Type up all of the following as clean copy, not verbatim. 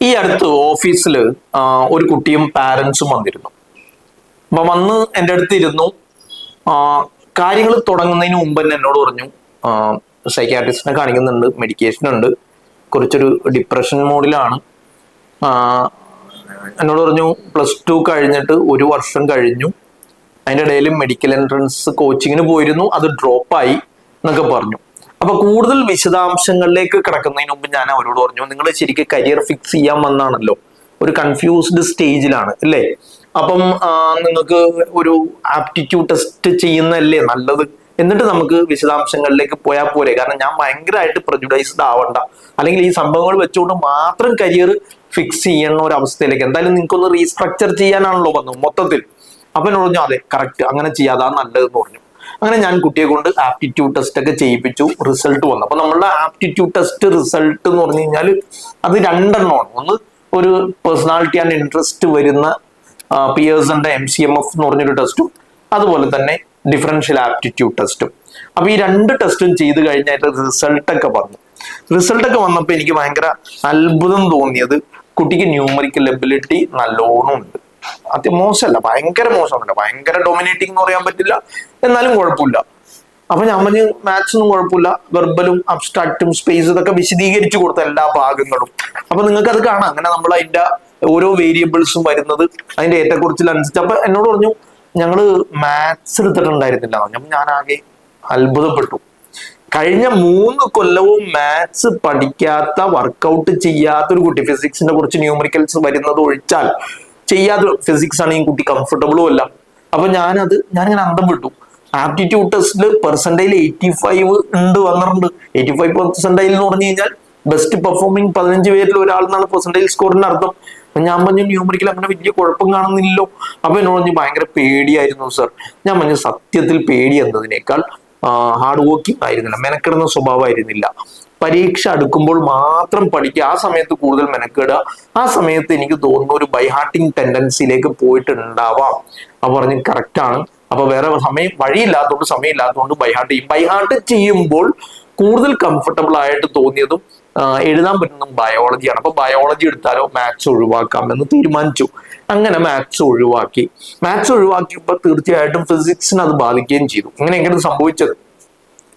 ഈ അടുത്ത് ഓഫീസിൽ ഒരു കുട്ടിയും പാരൻസും വന്നിരുന്നു. അപ്പൊ വന്ന് എൻ്റെ അടുത്ത് ഇരുന്നു. കാര്യങ്ങൾ തുടങ്ങുന്നതിന് മുമ്പ് തന്നെ എന്നോട് പറഞ്ഞു, സൈക്യാട്രിസ്റ്റിനെ കാണിക്കുന്നുണ്ട്, മെഡിക്കേഷൻ ഉണ്ട്, കുറച്ചൊരു ഡിപ്രഷൻ മോഡിലാണ്. എന്നോട് പറഞ്ഞു +2 കഴിഞ്ഞിട്ട് 1 വർഷം കഴിഞ്ഞു, അതിൻ്റെ ഇടയിൽ മെഡിക്കൽ എൻട്രൻസ് കോച്ചിങ്ങിന് പോയിരുന്നു, അത് ഡ്രോപ്പായി എന്നൊക്കെ പറഞ്ഞു. അപ്പൊ കൂടുതൽ വിശദാംശങ്ങളിലേക്ക് കിടക്കുന്നതിന് മുമ്പ് ഞാൻ അവരോട് പറഞ്ഞു, നിങ്ങൾ ശരിക്കും കരിയർ ഫിക്സ് ചെയ്യാൻ വന്നാണല്ലോ, ഒരു കൺഫ്യൂസ്ഡ് സ്റ്റേജിലാണ് അല്ലേ? അപ്പം നിങ്ങൾക്ക് ഒരു ആപ്റ്റിറ്റ്യൂഡ് ടെസ്റ്റ് ചെയ്യുന്നതല്ലേ നല്ലത്, എന്നിട്ട് നമുക്ക് വിശദാംശങ്ങളിലേക്ക് പോയാൽ പോരെ. കാരണം ഞാൻ ഭയങ്കരമായിട്ട് പ്രജുഡൈസ്ഡ് ആവണ്ട, അല്ലെങ്കിൽ ഈ സംഭവങ്ങൾ വെച്ചുകൊണ്ട് മാത്രം കരിയർ ഫിക്സ് ചെയ്യുന്ന ഒരു അവസ്ഥയിലേക്ക് എന്തായാലും നിങ്ങൾക്കൊന്ന് റീസ്ട്രക്ചർ ചെയ്യാനാണല്ലോ വന്നത് മൊത്തത്തിൽ. അപ്പൊ എന്നോട് പറഞ്ഞു അതെ കറക്റ്റ്, അങ്ങനെ ചെയ്യാതാ നല്ലതെന്ന് പറഞ്ഞു. അങ്ങനെ ഞാൻ കുട്ടിയെ കൊണ്ട് ആപ്റ്റിറ്റ്യൂഡ് ടെസ്റ്റ് ഒക്കെ ചെയ്യിപ്പിച്ചു. റിസൾട്ട് വന്നു. അപ്പൊ നമ്മളുടെ ആപ്റ്റിറ്റ്യൂഡ് ടെസ്റ്റ് റിസൾട്ട് എന്ന് പറഞ്ഞു കഴിഞ്ഞാൽ അത് രണ്ടെണ്ണമാണ്. ഒന്ന് ഒരു പേഴ്സണാലിറ്റി ആൻഡ് ഇൻട്രസ്റ്റ് വരുന്ന പിയേഴ്സന്റെ MCMF എന്ന് പറഞ്ഞൊരു ടെസ്റ്റും, അതുപോലെ തന്നെ ഡിഫറൻഷ്യൽ ആപ്റ്റിറ്റ്യൂഡ് ടെസ്റ്റും. അപ്പൊ ഈ 2 ടെസ്റ്റും ചെയ്ത് കഴിഞ്ഞായിട്ട് റിസൾട്ടൊക്കെ വന്നു. റിസൾട്ടൊക്കെ വന്നപ്പോൾ എനിക്ക് ഭയങ്കര അത്ഭുതം തോന്നിയത്, കുട്ടിക്ക് ന്യൂമറിക്കൽ എബിലിറ്റി നല്ലോണം ഉണ്ട്. അത് മോശമല്ല, ഭയങ്കര മോശമല്ല, ഭയങ്കര ഡൊമിനേറ്റിംഗ് എന്ന് പറയാൻ പറ്റില്ല, എന്നാലും കുഴപ്പമില്ല. അപ്പൊ ഞാൻ പറഞ്ഞു മാത്സ് ഒന്നും കുഴപ്പമില്ല, വെർബലും അബ്സ്ട്രാക്റ്റും സ്പേസ് ഇതൊക്കെ വിശദീകരിച്ചു കൊടുത്ത എല്ലാ ഭാഗങ്ങളും. അപ്പൊ നിങ്ങൾക്ക് അത് കാണാം, അങ്ങനെ നമ്മൾ അതിന്റെ ഓരോ വേരിയബിൾസും വരുന്നത് അതിന്റെ ഏറ്റക്കുറച്ചിലനുസരിച്ച്. അപ്പൊ എന്നോട് പറഞ്ഞു ഞങ്ങള് മാത്സ് എടുത്തിട്ടുണ്ടായിരുന്നില്ല. ഞാൻ ആകെ അത്ഭുതപ്പെട്ടു. കഴിഞ്ഞ 3 കൊല്ലവും മാത്സ് പഠിക്കാത്ത, വർക്കൗട്ട് ചെയ്യാത്ത ഒരു കുട്ടി, ഫിസിക്സിന്റെ കുറച്ച് ന്യൂമറിക്കൽസ് വരുന്നത് ഒഴിച്ചാൽ ചെയ്യാത്ത ഫിസിക്സ് ആണെങ്കിൽ കുട്ടി കംഫർട്ടബിളും അല്ല. അപ്പൊ ഞാനിങ്ങനെ അന്തം വിട്ടു. ആപ്റ്റിറ്റ്യൂഡ് ടെസ്റ്റില് പെർസെന്റൈൽ 85 ഉണ്ട് വന്നിട്ടുണ്ട്. 85% എന്ന് പറഞ്ഞു കഴിഞ്ഞാൽ ബെസ്റ്റ് പെർഫോമിംഗ് 15 പേരിൽ ഒരാൾ എന്നാണ് പെർസെന്റൈൽ സ്കോറിന്റെ അർത്ഥം. ഞാൻ പറഞ്ഞു ന്യൂമറിക്കൽ അങ്ങനെ വലിയ കുഴപ്പം കാണുന്നില്ലല്ലോ. അപ്പൊ എന്നോട് പറഞ്ഞു ഭയങ്കര പേടിയായിരുന്നു സർ. ഞാൻ പറഞ്ഞു സത്യത്തിൽ പേടി എന്നതിനേക്കാൾ ഹാർഡ് വർക്കിംഗ് ആയിരുന്നില്ല, മെനക്കെടുന്ന സ്വഭാവമായിരുന്നില്ല. പരീക്ഷ അടുക്കുമ്പോൾ മാത്രം പഠിക്കുക, ആ സമയത്ത് കൂടുതൽ മെനക്കെടുക, ആ സമയത്ത് എനിക്ക് തോന്നുന്ന ഒരു ബൈഹാർട്ടിങ് ടെൻഡൻസിയിലേക്ക് പോയിട്ടുണ്ടാവാം. അപ്പൊ പറഞ്ഞ് കറക്റ്റ് ആണ്. അപ്പൊ വേറെ വഴിയില്ലാത്തതുകൊണ്ട്, സമയമില്ലാത്തതുകൊണ്ട് ബൈഹാർട്ട് ചെയ്യുമ്പോൾ കൂടുതൽ കംഫർട്ടബിൾ ആയിട്ട് തോന്നിയതും എഴുതാൻ പറ്റുന്നതും ബയോളജിയാണ്. അപ്പൊ ബയോളജി എടുത്താലോ മാത്സ് ഒഴിവാക്കാം എന്ന് തീരുമാനിച്ചു. അങ്ങനെ മാത്സ് ഒഴിവാക്കിയപ്പോൾ തീർച്ചയായിട്ടും ഫിസിക്സിന് അത് ബാധിക്കുകയും ചെയ്തു. എങ്ങനെയാണ് സംഭവിച്ചത്?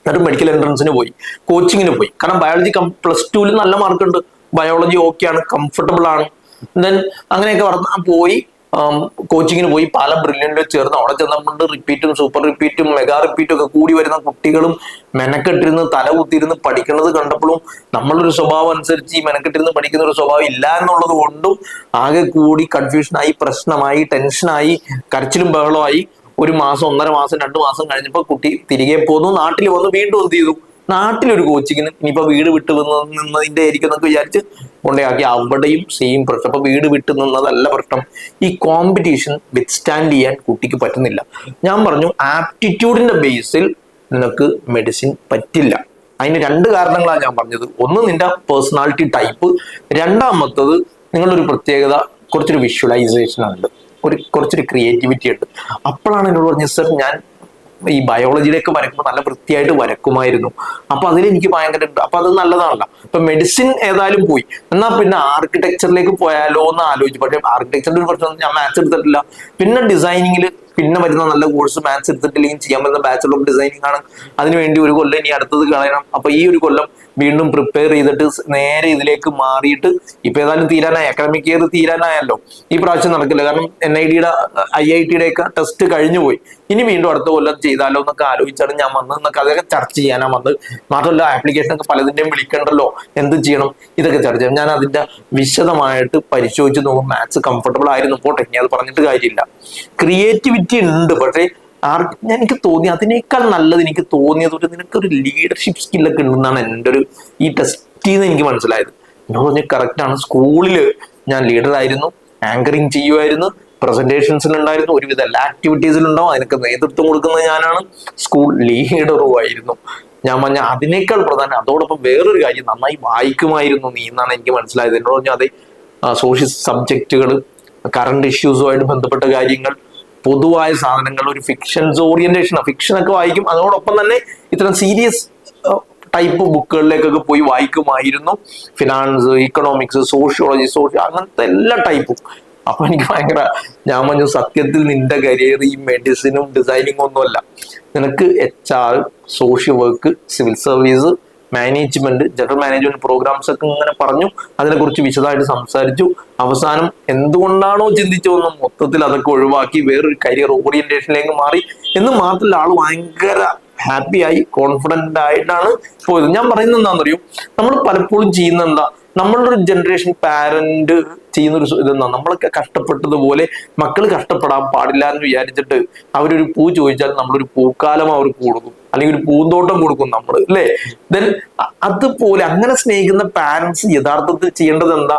എന്നിട്ട് മെഡിക്കൽ എൻട്രൻസിന് പോയി, കോച്ചിങ്ങിന് പോയി. കാരണം ബയോളജി +2 നല്ല മാർക്കുണ്ട്, ബയോളജി ഓക്കെയാണ്, കംഫർട്ടബിൾ ആണ്. ദെൻ അങ്ങനെയൊക്കെ പോയി കോച്ചിങ്ങിന് പോയി. പല ബ്രില്യന്റിൽ ചേർന്ന് അവിടെ ചെന്നപ്പോൾ റിപ്പീറ്റും സൂപ്പർ റിപ്പീറ്റും മെഗാ റിപ്പീറ്റും ഒക്കെ കൂടി വരുന്ന കുട്ടികളും മെനക്കെട്ടിരുന്ന് തല കുത്തിയിരുന്ന് പഠിക്കുന്നത് കണ്ടപ്പോഴും നമ്മളൊരു സ്വഭാവം അനുസരിച്ച് ഈ മെനക്കെട്ടിരുന്ന് പഠിക്കുന്ന ഒരു സ്വഭാവം ഇല്ല എന്നുള്ളത് കൊണ്ടും ആകെ കൂടി കൺഫ്യൂഷനായി, പ്രശ്നമായി, ടെൻഷനായി, കരച്ചിലും ബഹളമായി. 1 മാസം, 1.5 മാസം, 2 മാസം കഴിഞ്ഞപ്പോൾ കുട്ടി തിരികെ പോന്നു. നാട്ടിൽ വന്ന് വീണ്ടും എന്ത് ചെയ്തു? നാട്ടിലൊരു കോച്ചിങ്ങിന്, ഇനിയിപ്പോ വീട് വിട്ട് നിന്നതിന്റെ ആയിരിക്കും എന്നൊക്കെ വിചാരിച്ച് കൊണ്ടേയാക്കി. അവിടെയും സെയിം പ്രശ്നം. അപ്പൊ വീട് വിട്ട് നിന്നതല്ല പ്രശ്നം, ഈ കോമ്പറ്റീഷൻ വിത്ത്സ്റ്റാൻഡ് ചെയ്യാൻ കുട്ടിക്ക് പറ്റുന്നില്ല. ഞാൻ പറഞ്ഞു ആപ്റ്റിറ്റ്യൂഡിന്റെ ബേസിൽ നിനക്ക് മെഡിസിൻ പറ്റില്ല. അതിന് 2 കാരണങ്ങളാണ് ഞാൻ പറഞ്ഞത്. ഒന്ന് നിന്റെ പേഴ്സണാലിറ്റി ടൈപ്പ്, രണ്ടാമത്തത് നിങ്ങളുടെ ഒരു പ്രത്യേകത, കുറച്ചൊരു വിഷ്വലൈസേഷൻ ഉണ്ട്, കുറച്ചൊരു ക്രിയേറ്റിവിറ്റി ഉണ്ട്. അപ്പോഴാണ് എന്നോട് പറഞ്ഞത് സർ ഞാൻ ഈ ബയോളജിയിലേക്ക് വരക്കുമ്പോൾ നല്ല വൃത്തിയായിട്ട് വരക്കുമായിരുന്നു, അപ്പൊ അതിലെനിക്ക് ഭയങ്കര, അപ്പൊ അത് നല്ലതാണല്ലോ. ഇപ്പൊ മെഡിസിൻ ഏതായാലും പോയി, എന്നാ പിന്നെ ആർക്കിടെക്ചറിലേക്ക് പോയാലോ എന്ന് ആലോചിച്ചു. പക്ഷെ ആർക്കിടെക്ചറിന്റെ ഒരു പ്രശ്നം, ഞാൻ മാത്സ് എടുത്തിട്ടില്ല. പിന്നെ ഡിസൈനിങ്ങിൽ വരുന്ന നല്ല കോഴ്സ് മാത്സ് എടുത്തിട്ടില്ലെങ്കിൽ ചെയ്യാൻ പറ്റുന്ന ബാച്ചലർ ഓഫ് ഡിസൈനിങ് ആണ്. അതിനുവേണ്ടി 1 കൊല്ലം ഇനി അടുത്തത് കളയണം. അപ്പൊ ഈ 1 കൊല്ലം വീണ്ടും പ്രിപ്പയർ ചെയ്തിട്ട് നേരെ ഇതിലേക്ക് മാറിയിട്ട്, ഇപ്പൊ ഏതായാലും തീരാനായി, അക്കാഡമിക് ഇയർ തീരാനായല്ലോ. ഈ പ്രാവശ്യം നടക്കില്ല, കാരണം NIDയുടെ IITയുടെ ഒക്കെ ടെസ്റ്റ് കഴിഞ്ഞു പോയി. ഇനി വീണ്ടും അടുത്ത കൊല്ലം ചെയ്താലോ എന്നൊക്കെ ആലോചിച്ചാണ് ഞാൻ വന്നത്. എന്നൊക്കെ അതൊക്കെ ചർച്ച ചെയ്യാനാ വന്നത്. മാത്രമല്ല ആപ്ലിക്കേഷൻ ഒക്കെ പലതിന്റെയും വിളിക്കണ്ടല്ലോ, എന്ത് ചെയ്യണം, ഇതൊക്കെ ചർച്ച ചെയ്യാം. ഞാൻ അതിന്റെ വിശദമായിട്ട് പരിശോധിച്ച് നോക്കും. മാത്സ് കംഫർട്ടബിൾ ആയിരുന്നു, പോട്ടെ, ഇനി അത് പറഞ്ഞിട്ട് കാര്യമില്ല. ക്രിയേറ്റിവിറ്റി ഉണ്ട്, പക്ഷേ എനിക്ക് തോന്നി അതിനേക്കാൾ നല്ലത്, എനിക്ക് തോന്നിയത് നിനക്കൊരു ലീഡർഷിപ്പ് സ്കില്ലൊക്കെ ഉണ്ടെന്നാണ് എൻ്റെ ഒരു ഈ ടെസ്റ്റിൽ നിന്ന് എനിക്ക് മനസ്സിലായത്. എന്നോട് പറഞ്ഞ കറക്റ്റ് ആണ്. സ്കൂളില് ഞാൻ ലീഡറായിരുന്നു, ആങ്കറിങ് ചെയ്യുമായിരുന്നു, പ്രസന്റേഷൻസിൽ ഉണ്ടായിരുന്നു, ഒരുവിധ എല്ലാ ആക്ടിവിറ്റീസിലുണ്ടാവും, അതിനൊക്കെ നേതൃത്വം കൊടുക്കുന്നത് ഞാനാണ്, സ്കൂൾ ലീഡറും ആയിരുന്നു. ഞാൻ പറഞ്ഞ അതിനേക്കാൾ പ്രധാനം, അതോടൊപ്പം വേറൊരു കാര്യം, നന്നായി വായിക്കുമായിരുന്നു നീ എന്നാണ് എനിക്ക് മനസ്സിലായത്. എന്നോട് പറഞ്ഞു അതെ, സോഷ്യൽ സബ്ജക്റ്റുകൾ, കറണ്ട് ഇഷ്യൂസുമായിട്ട് ബന്ധപ്പെട്ട കാര്യങ്ങൾ, പൊതുവായ സാധനങ്ങൾ, ഒരു ഫിക്ഷൻസ് ഓറിയന്റേഷൻ, ഫിക്ഷനൊക്കെ വായിക്കും. അതോടൊപ്പം തന്നെ ഇത്തരം സീരിയസ് ടൈപ്പ് ബുക്കുകളിലേക്കൊക്കെ പോയി വായിക്കുമായിരുന്നു. ഫിനാൻസ്, ഇക്കണോമിക്സ്, സോഷ്യോളജി, അങ്ങനത്തെ എല്ലാ ടൈപ്പും. അപ്പൊ എനിക്ക് ഭയങ്കര, ഞാൻ പറഞ്ഞു സത്യത്തിൽ നിന്റെ കരിയർ ഈ മെഡിസിനും ഡിസൈനിങ്ങും ഒന്നുമല്ല, നിനക്ക് HR, social work, civil service, management, general management programs ഒക്കെ ഇങ്ങനെ പറഞ്ഞു. അതിനെക്കുറിച്ച് വിശദമായിട്ട് സംസാരിച്ചു. അവസാനം എന്തുകൊണ്ടാണോ ചിന്തിച്ചതെന്നും മൊത്തത്തിൽ അതൊക്കെ ഒഴിവാക്കി വേറൊരു കരിയർ ഓറിയന്റേഷനിലേക്ക് മാറി. എന്ന് മാത്രമല്ല, ആള് ഭയങ്കര ഹാപ്പി ആയി, കോൺഫിഡന്റ് ആയിട്ടാണ് പോയത്. ഞാൻ പറയുന്നത് എന്താണെന്നറിയോ, നമ്മൾ പലപ്പോഴും ചെയ്യുന്ന എന്താ, നമ്മളുടെ ഒരു ജനറേഷൻ പാരന്റ് ചെയ്യുന്നൊരു ഇതെന്താ, നമ്മളൊക്കെ കഷ്ടപ്പെട്ടതുപോലെ മക്കൾ കഷ്ടപ്പെടാൻ പാടില്ല എന്ന് വിചാരിച്ചിട്ട് അവരൊരു പൂ ചോദിച്ചാൽ നമ്മളൊരു പൂക്കാലം അവർക്ക് കൊടുക്കും, അല്ലെങ്കിൽ ഒരു പൂന്തോട്ടം കൊടുക്കും നമ്മൾ, അല്ലേ? ദെൻ അതുപോലെ അങ്ങനെ സ്നേഹിക്കുന്ന പാരന്റ്സ് യഥാർത്ഥത്തിൽ ചെയ്യേണ്ടത് എന്താ,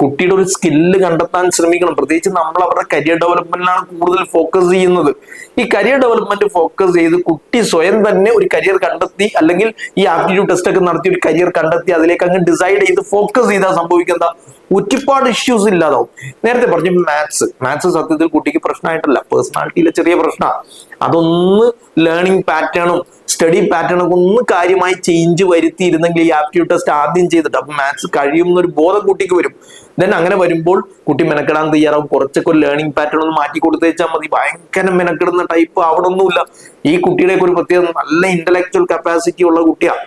കുട്ടിയുടെ ഒരു സ്കില്ല് കണ്ടെത്താൻ ശ്രമിക്കണം. പ്രത്യേകിച്ച് നമ്മൾ അവരുടെ കരിയർ ഡെവലപ്മെന്റിലാണ് കൂടുതൽ ഫോക്കസ് ചെയ്യുന്നത്. ഈ കരിയർ ഡെവലപ്മെന്റ് ഫോക്കസ് ചെയ്ത് കുട്ടി സ്വയം തന്നെ ഒരു കരിയർ കണ്ടെത്തി, അല്ലെങ്കിൽ ഈ ആപ്റ്റിറ്റ്യൂഡ് ടെസ്റ്റ് ഒക്കെ നടത്തി ഒരു കരിയർ കണ്ടെത്തി അതിലേക്ക് അങ്ങ് ഡിസൈഡ് ചെയ്ത് ഫോക്കസ് ചെയ്താൽ സംഭവിക്കുന്ന ഒരുപാട് ഇഷ്യൂസ് ഇല്ലാതാവും. നേരത്തെ പറഞ്ഞു മാത്സ് സത്യത്തിൽ കുട്ടിക്ക് പ്രശ്നമായിട്ടല്ല, പേഴ്സണാലിറ്റിയിലെ ചെറിയ പ്രശ്നമാണ്. അതൊന്ന് ലേണിംഗ് പാറ്റേണും സ്റ്റഡി പാറ്റേണൊക്കെ ഒന്ന് കാര്യമായി ചേഞ്ച് വരുത്തിയിരുന്നെങ്കിൽ ഈ ആപ്റ്റിറ്റ്യൂഡ് ടെസ്റ്റ് ആദ്യം ചെയ്തിട്ട് അപ്പൊ മാത്സ് കഴിയുന്നൊരു ബോധം കുട്ടിക്ക് വരും. ദെൻ അങ്ങനെ വരുമ്പോൾ കുട്ടി മെനക്കെടാൻ തയ്യാറാവും. കുറച്ചൊക്കെ ഒരു ലേണിംഗ് പാറ്റേൺ ഒന്ന് മാറ്റി കൊടുത്തേച്ചാൽ മതി. ഭയങ്കര മെനക്കെടുന്ന ടൈപ്പ് ആവണമൊന്നുമില്ല. ഈ കുട്ടിയുടെയൊക്കെ ഒരു പ്രത്യേക നല്ല ഇന്റലക്ച്വൽ കപ്പാസിറ്റി ഉള്ള കുട്ടിയാണ്.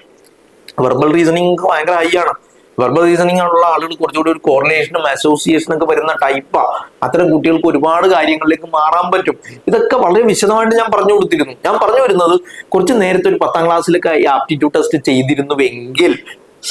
വെർബൽ റീസണിങ് ഭയങ്കര ഹൈ ആണ്. വെർബൽ റീസണിങ് ഉള്ള ആളുകൾ കുറച്ചുകൂടി ഒരു കോറിലേഷനും അസോസിയേഷനും ഒക്കെ വരുന്ന ടൈപ്പാ. അത്തരം കുട്ടികൾക്ക് ഒരുപാട് കാര്യങ്ങളിലേക്ക് മാറാൻ പറ്റും. ഇതൊക്കെ വളരെ വിശദമായിട്ട് ഞാൻ പറഞ്ഞു കൊടുത്തിരുന്നു. ഞാൻ പറഞ്ഞു വരുന്നത്, കുറച്ച് നേരത്തെ ഒരു 10ാം ക്ലാസ്സിലൊക്കെ ഈ ആപ്റ്റിറ്റ്യൂഡ് ടെസ്റ്റ് ചെയ്തിരുന്നുവെങ്കിൽ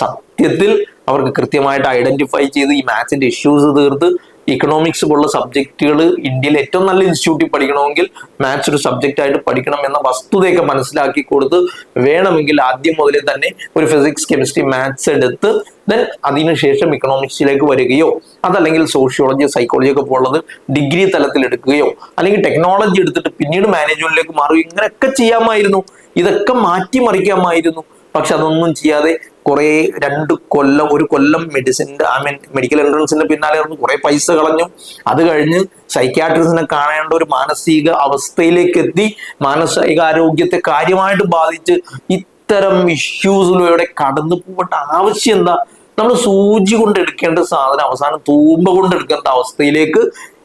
സത്യത്തിൽ അവർക്ക് കൃത്യമായിട്ട് ഐഡന്റിഫൈ ചെയ്ത് ഈ മാത്സിന്റെ ഇഷ്യൂസ് തീർത്ത് ഇക്കണോമിക്സ് പോലുള്ള സബ്ജക്റ്റുകൾ ഇന്ത്യയിലെ ഏറ്റവും നല്ല ഇൻസ്റ്റിറ്റ്യൂട്ടിൽ പഠിക്കണമെങ്കിൽ മാത്സ് ഒരു സബ്ജക്റ്റ് ആയിട്ട് പഠിക്കണം എന്ന വസ്തുതയൊക്കെ മനസ്സിലാക്കി കൊടുത്ത് വേണമെങ്കിൽ ആദ്യം മുതലേ തന്നെ ഒരു ഫിസിക്സ്, കെമിസ്ട്രി, മാത്സ് എടുത്ത് ദെൻ അതിനുശേഷം ഇക്കണോമിക്സിലേക്ക് വരികയോ, അതല്ലെങ്കിൽ സോഷ്യോളജി, സൈക്കോളജി ഒക്കെ പോലുള്ളത് ഡിഗ്രി തലത്തിൽ എടുക്കുകയോ, അല്ലെങ്കിൽ ടെക്നോളജി എടുത്തിട്ട് പിന്നീട് മാനേജ്മെന്റിലേക്ക് മാറുകയോ, ഇങ്ങനെയൊക്കെ ചെയ്യാമായിരുന്നു. ഇതൊക്കെ മാറ്റിമറിക്കാമായിരുന്നു. പക്ഷെ അതൊന്നും ചെയ്യാതെ കുറെ 2 കൊല്ലം, 1 കൊല്ലം മെഡിക്കൽ എൻട്രൻസിന്റെ പിന്നാലെ കുറെ പൈസ കളഞ്ഞു. അത് കഴിഞ്ഞ് സൈക്യാട്രിസ്റ്റിനെ കാണേണ്ട ഒരു മാനസിക അവസ്ഥയിലേക്ക് എത്തി. മാനസികാരോഗ്യത്തെ കാര്യമായിട്ട് ബാധിച്ച് ഇത്തരം ഇഷ്യൂസിലൂടെ കടന്നു പോകേണ്ട ആവശ്യം എന്താ? നമ്മൾ സൂചി കൊണ്ട് എടുക്കേണ്ട സാധനം അവസാനം തൂമ്പ കൊണ്ട് എടുക്കേണ്ട അവസ്ഥയിലേക്ക്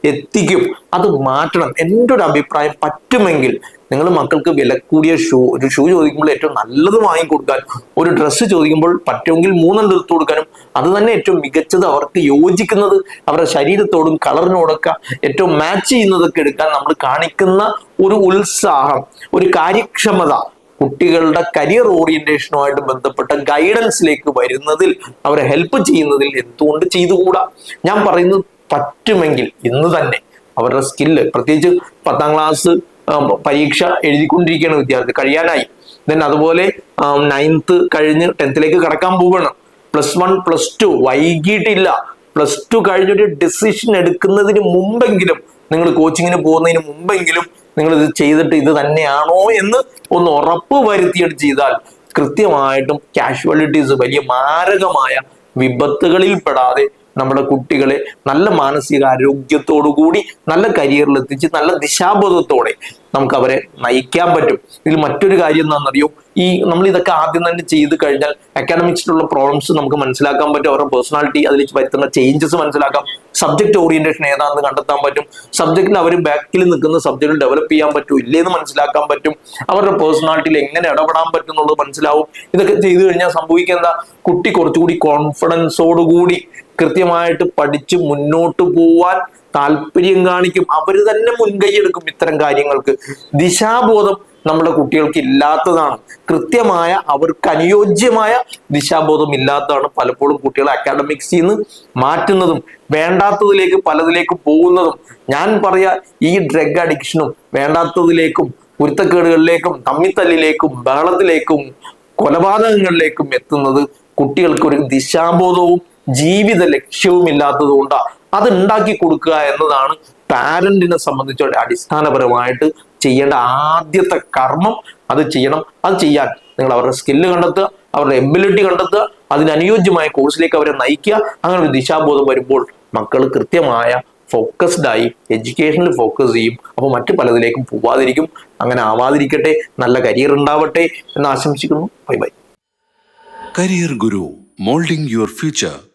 എത്തിക്കും. അത് മാറ്റണം. എൻ്റെ ഒരു അഭിപ്രായം, പറ്റുമെങ്കിൽ നിങ്ങൾ മക്കൾക്ക് വില കൂടിയ ഒരു ഷൂ ചോദിക്കുമ്പോൾ ഏറ്റവും നല്ലത് വാങ്ങിക്കൊടുക്കാൻ, ഒരു ഡ്രസ്സ് ചോദിക്കുമ്പോൾ പറ്റുമെങ്കിൽ 3 എടുത്തു കൊടുക്കാനും, അത് തന്നെ ഏറ്റവും മികച്ചത് അവർക്ക് യോജിക്കുന്നത് അവരുടെ ശരീരത്തോടും കളറിനോടൊക്കെ ഏറ്റവും മാച്ച് ചെയ്യുന്നതൊക്കെ എടുക്കാൻ നമ്മൾ കാണിക്കുന്ന ഒരു ഉത്സാഹം, ഒരു കാര്യക്ഷമത കുട്ടികളുടെ കരിയർ ഓറിയന്റേഷനുമായിട്ട് ബന്ധപ്പെട്ട ഗൈഡൻസിലേക്ക് വരുന്നതിൽ, അവരെ ഹെൽപ്പ് ചെയ്യുന്നതിൽ എന്തുകൊണ്ട് ചെയ്തുകൂടാ? ഞാൻ പറയുന്നത്, പറ്റുമെങ്കിൽ ഇന്ന് തന്നെ അവരുടെ സ്കില്ല്, പ്രത്യേകിച്ച് 10ാം ക്ലാസ് പരീക്ഷ എഴുതിക്കൊണ്ടിരിക്കുകയാണ് വിദ്യാർത്ഥി, കഴിയാനായി. ദെൻ അതുപോലെ 9th കഴിഞ്ഞ് 10th കടക്കാൻ പോവുകയാണ്. +1, +2 വൈകിട്ടില്ല. +2 കഴിഞ്ഞൊരു ഡിസിഷൻ എടുക്കുന്നതിന് മുമ്പെങ്കിലും, നിങ്ങൾ കോച്ചിങ്ങിന് പോകുന്നതിന് മുമ്പെങ്കിലും നിങ്ങൾ ഇത് ചെയ്തിട്ട് ഇത് തന്നെയാണോ എന്ന് ഒന്ന് ഉറപ്പ് വരുത്തിയിട്ട് ചെയ്താൽ കൃത്യമായിട്ടും കാഷ്വാലിറ്റീസ്, വലിയ മാരകമായ വിപത്തുകളിൽ പെടാതെ നമ്മുടെ കുട്ടികളെ നല്ല മാനസികാരോഗ്യത്തോടു കൂടി നല്ല കരിയറിൽ എത്തിച്ച് നല്ല ദിശാബോധത്തോടെ നമുക്ക് അവരെ നയിക്കാൻ പറ്റും. ഇതിൽ മറ്റൊരു കാര്യം എന്താണെന്നറിയോ, നമ്മൾ ഇതൊക്കെ ആദ്യം തന്നെ ചെയ്ത് കഴിഞ്ഞാൽ അക്കാഡമിക്സിലുള്ള പ്രോബ്ലംസ് നമുക്ക് മനസ്സിലാക്കാൻ പറ്റും. അവരുടെ പേഴ്സണാലിറ്റി, അതിൽ വരുത്തുന്ന ചേഞ്ചസ് മനസ്സിലാക്കാം. സബ്ജക്ട് ഓറിയന്റേഷൻ ഏതാണെന്ന് കണ്ടെത്താൻ പറ്റും. സബ്ജക്റ്റിൽ അവർ ബാക്കിൽ നിൽക്കുന്ന സബ്ജക്റ്റിൽ ഡെവലപ്പ് ചെയ്യാൻ പറ്റും ഇല്ലേന്ന് മനസ്സിലാക്കാൻ പറ്റും. അവരുടെ പേഴ്സണാലിറ്റിയിൽ എങ്ങനെ ഇടപെടാൻ പറ്റും എന്നുള്ളത് മനസ്സിലാവും. ഇതൊക്കെ ചെയ്തു കഴിഞ്ഞാൽ സംഭവിക്കുന്ന, കുട്ടി കുറച്ചുകൂടി കോൺഫിഡൻസോടുകൂടി കൃത്യമായിട്ട് പഠിച്ച് മുന്നോട്ട് പോവാൻ താല്പര്യം കാണിക്കും. അവര് തന്നെ മുൻകൈ എടുക്കും. ഇത്തരം കാര്യങ്ങൾക്ക് ദിശാബോധം നമ്മുടെ കുട്ടികൾക്ക് ഇല്ലാത്തതാണ്. കൃത്യമായ അവർക്ക് അനുയോജ്യമായ ദിശാബോധം ഇല്ലാത്തതാണ് പലപ്പോഴും കുട്ടികളെ അക്കാഡമിക്സിൽ നിന്ന് മാറ്റുന്നതും വേണ്ടാത്തതിലേക്ക് പലതിലേക്ക് പോകുന്നതും. ഞാൻ പറയാ, ഈ ഡ്രഗ് അഡിക്ഷനും വേണ്ടാത്തതിലേക്കും കുരുത്തക്കേടുകളിലേക്കും തമ്മിത്തല്ലിലേക്കും ബഹളത്തിലേക്കും കൊലപാതകങ്ങളിലേക്കും എത്തുന്നത് കുട്ടികൾക്ക് ഒരു ദിശാബോധവും ജീവിത ലക്ഷ്യവും ഇല്ലാത്തത് കൊണ്ടാണ്. അത് ഉണ്ടാക്കി കൊടുക്കുക എന്നതാണ് പാരന്റിനെ സംബന്ധിച്ച് അടിസ്ഥാനപരമായിട്ട് ചെയ്യേണ്ട ആദ്യത്തെ കർമ്മം. അത് ചെയ്യണം. അത് ചെയ്യാൻ നിങ്ങൾ അവരുടെ സ്കില്ല് കണ്ടെത്തുക, അവരുടെ എബിലിറ്റി കണ്ടെത്തുക, അതിനനുയോജ്യമായ കോഴ്സിലേക്ക് അവരെ നയിക്കുക. അങ്ങനെ ഒരു ദിശാബോധം വരുമ്പോൾ മക്കൾ കൃത്യമായ ഫോക്കസ്ഡ് ആയി എഡ്യൂക്കേഷനിൽ ഫോക്കസ് ചെയ്യും. അപ്പോൾ മറ്റു പലതിലേക്കും പോവാതിരിക്കും. അങ്ങനെ ആവാതിരിക്കട്ടെ. നല്ല കരിയർ ഉണ്ടാവട്ടെ എന്ന് ആശംസിക്കുന്നു. Bye bye. Career Guru, molding your future.